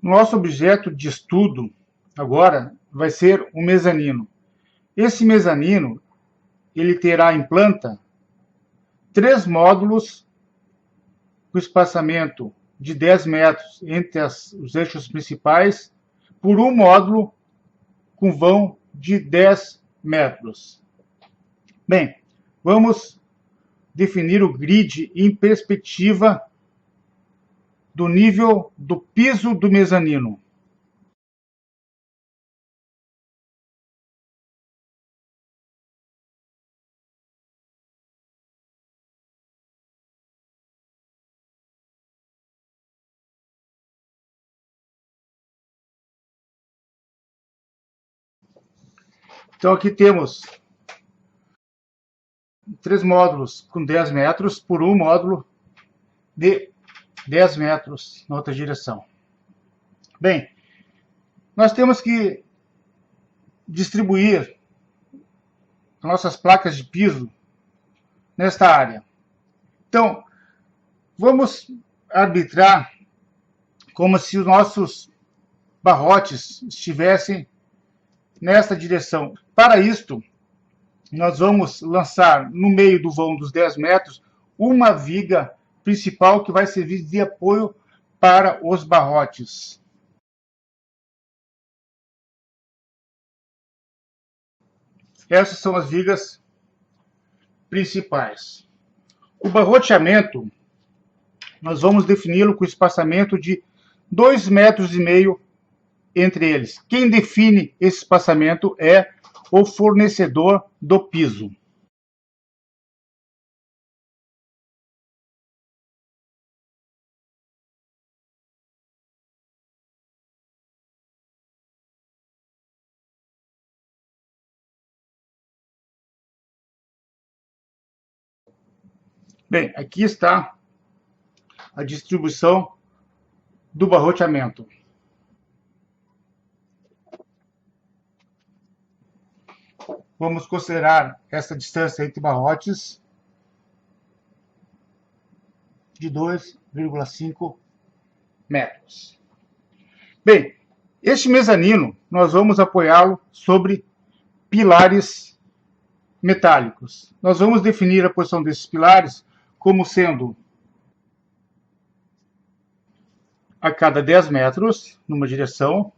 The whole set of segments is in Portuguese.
Nosso objeto de estudo agora vai ser o mezanino. Esse mezanino, ele terá em planta 3 módulos com espaçamento de 10 metros entre os eixos principais, por um módulo com vão de 10 metros. Bem, vamos definir o grid em perspectiva do nível do piso do mezanino. Então aqui temos 3 módulos com 10 metros por um módulo de 10 metros na outra direção. Bem, nós temos que distribuir nossas placas de piso nesta área. Então, vamos arbitrar como se os nossos barrotes estivessem nesta direção. Para isto, nós vamos lançar no meio do vão dos 10 metros uma viga principal que vai servir de apoio para os barrotes. Essas são as vigas principais. O barroteamento, nós vamos defini-lo com espaçamento de 2,5 metros entre eles. Quem define esse espaçamento é o fornecedor do piso. Bem, aqui está a distribuição do barroteamento. Vamos considerar essa distância entre barrotes de 2,5 metros. Bem, este mezanino nós vamos apoiá-lo sobre pilares metálicos. Nós vamos definir a posição desses pilares como sendo a cada 10 metros numa direção,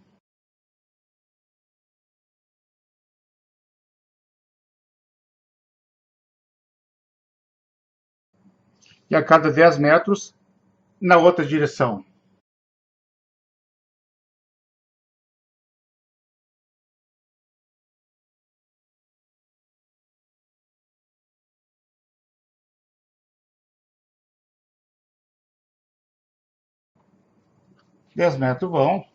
e a cada 10 metros na outra direção. Dez metros vão.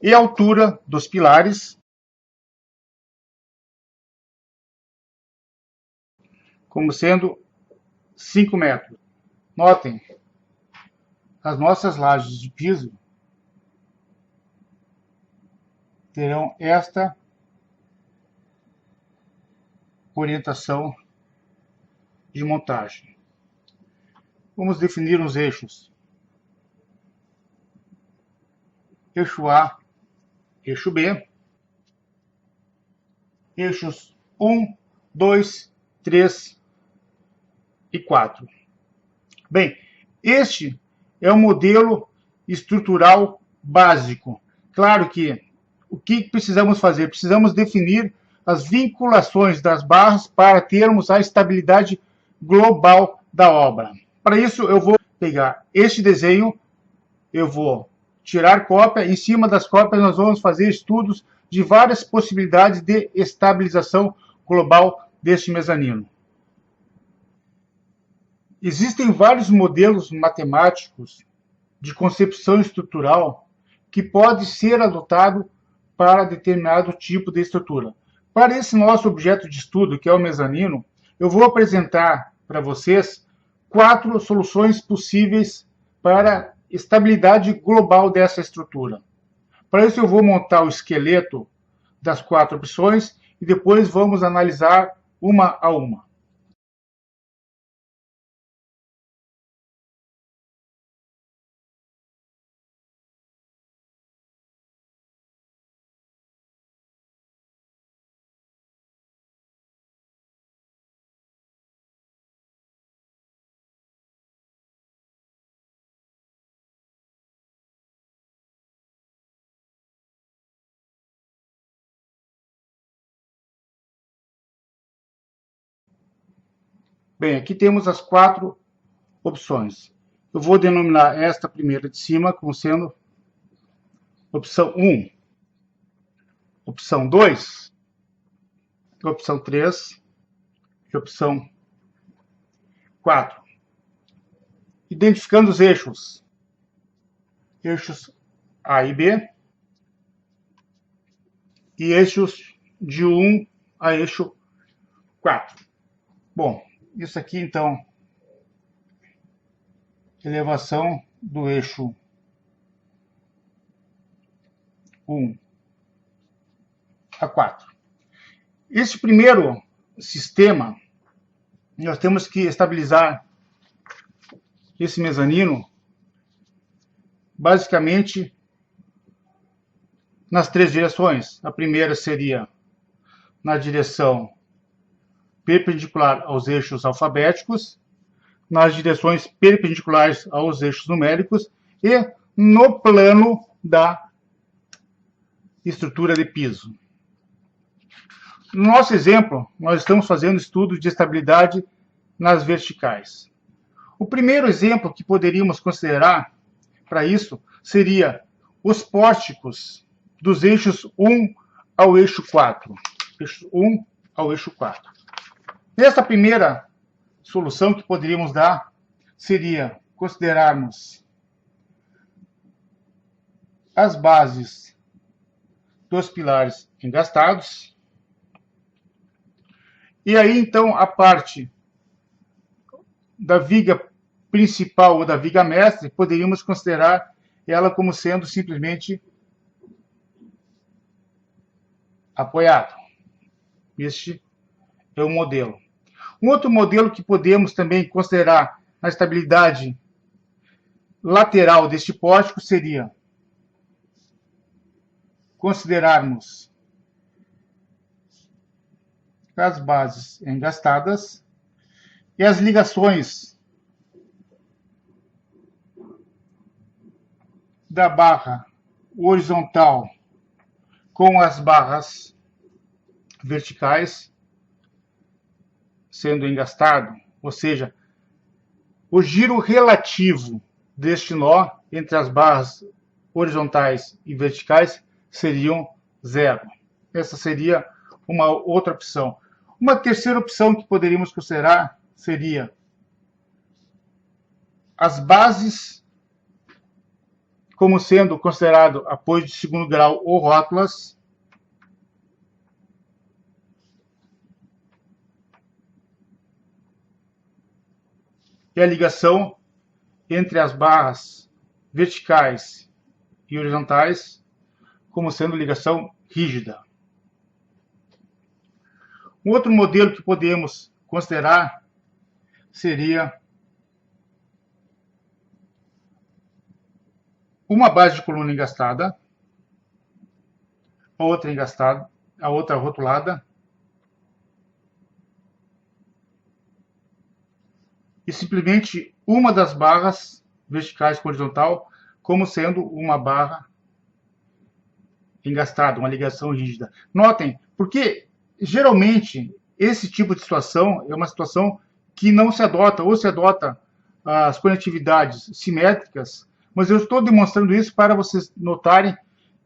E a altura dos pilares como sendo 5 metros. Notem, as nossas lajes de piso terão esta orientação de montagem. Vamos definir os eixos. Eixo A, eixo B, eixos 1, 2, 3 e 4. Bem, este é o modelo estrutural básico. Claro que o que precisamos fazer? Precisamos definir as vinculações das barras para termos a estabilidade global da obra. Para isso, eu vou pegar este desenho, eu vou tirar cópia, em cima das cópias nós vamos fazer estudos de várias possibilidades de estabilização global deste mezanino. Existem vários modelos matemáticos de concepção estrutural que pode ser adotado para determinado tipo de estrutura. Para esse nosso objeto de estudo, que é o mezanino, eu vou apresentar para vocês 4 soluções possíveis para estabilidade global dessa estrutura. Para isso eu vou montar o esqueleto das 4 opções e depois vamos analisar uma a uma. Bem, aqui temos as 4 opções. Eu vou denominar esta primeira de cima como sendo opção 1, opção 2, opção 3 e opção 4. Identificando os eixos A e B, e eixos de 1 a eixo 4. Bom, isso aqui então, elevação do eixo 1 a 4. Esse primeiro sistema, nós temos que estabilizar esse mezanino basicamente nas 3 direções. A primeira seria na direção perpendicular aos eixos alfabéticos, nas direções perpendiculares aos eixos numéricos e no plano da estrutura de piso. No nosso exemplo, nós estamos fazendo estudo de estabilidade nas verticais. O primeiro exemplo que poderíamos considerar para isso seria os pórticos dos eixos 1 ao eixo 4. Eixo 1 ao eixo 4. Nessa primeira solução que poderíamos dar seria considerarmos as bases dos pilares engastados. E aí, então, a parte da viga principal ou da viga mestre, poderíamos considerar ela como sendo simplesmente apoiado. Este é o modelo. Um outro modelo que podemos também considerar a estabilidade lateral deste pórtico seria considerarmos as bases engastadas e as ligações da barra horizontal com as barras verticais sendo engastado, ou seja, o giro relativo deste nó entre as barras horizontais e verticais seriam 0. Essa seria uma outra opção. Uma terceira opção que poderíamos considerar seria as bases como sendo considerado apoio de segundo grau ou rótulas, e a ligação entre as barras verticais e horizontais como sendo ligação rígida. Um outro modelo que podemos considerar seria uma base de coluna engastada, a outra engastada, a outra rotulada, e simplesmente uma das barras verticais com horizontal como sendo uma barra engastada, uma ligação rígida. Notem, porque geralmente esse tipo de situação é uma situação que não se adota, ou se adota as conectividades simétricas, mas eu estou demonstrando isso para vocês notarem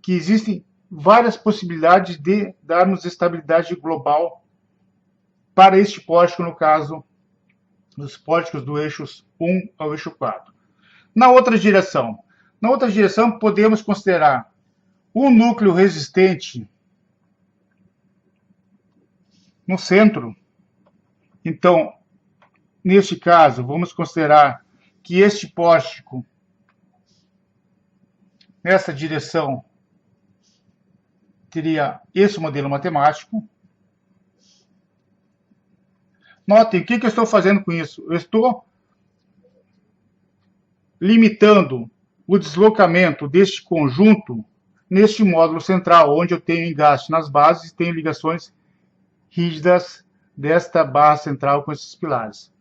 que existem várias possibilidades de darmos estabilidade global para este pórtico, no caso dos pórticos do eixo 1 ao eixo 4. Na outra direção podemos considerar o núcleo resistente no centro. Então, neste caso, vamos considerar que este pórtico, nessa direção, teria esse modelo matemático. Notem, o que eu estou fazendo com isso? Eu estou limitando o deslocamento deste conjunto neste módulo central, onde eu tenho engaste nas bases e tenho ligações rígidas desta barra central com esses pilares.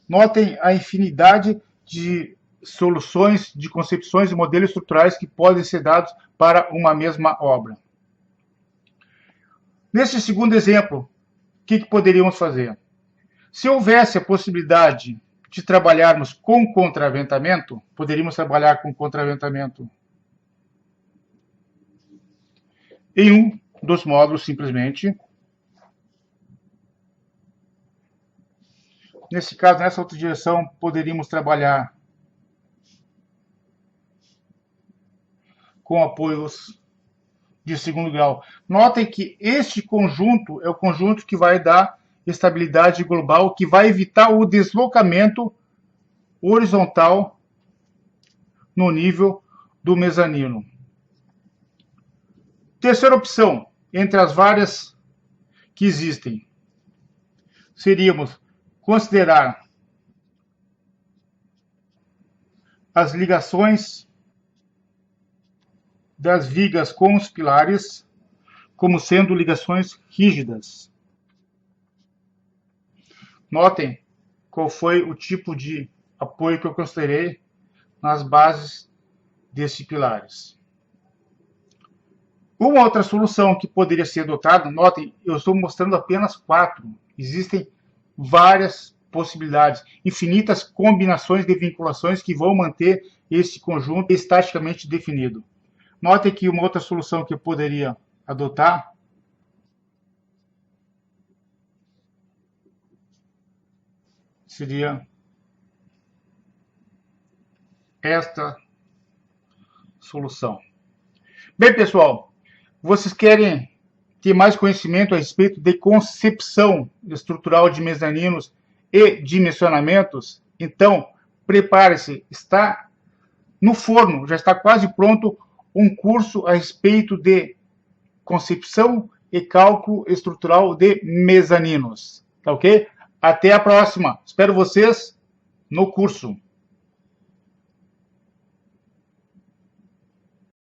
Notem a infinidade de soluções, de concepções e modelos estruturais que podem ser dados para uma mesma obra. Neste segundo exemplo, o que poderíamos fazer? Se houvesse a possibilidade de trabalharmos com contraventamento, poderíamos trabalhar com contraventamento em um dos módulos, simplesmente. Nesse caso, nessa outra direção, poderíamos trabalhar com apoios de segundo grau. Notem que este conjunto é o conjunto que vai dar estabilidade global, que vai evitar o deslocamento horizontal no nível do mezanino. Terceira opção, entre as várias que existem, seríamos considerar as ligações das vigas com os pilares como sendo ligações rígidas. Notem qual foi o tipo de apoio que eu considerei nas bases desses pilares. Uma outra solução que poderia ser adotada, notem, eu estou mostrando apenas 4. Existem várias possibilidades, infinitas combinações de vinculações que vão manter esse conjunto estaticamente definido. Notem que uma outra solução que eu poderia adotar seria esta solução. Bem, pessoal, vocês querem ter mais conhecimento a respeito de concepção estrutural de mezaninos e dimensionamentos? Então, prepare-se, está no forno, já está quase pronto um curso a respeito de concepção e cálculo estrutural de mezaninos. Tá ok? Até a próxima. Espero vocês no curso.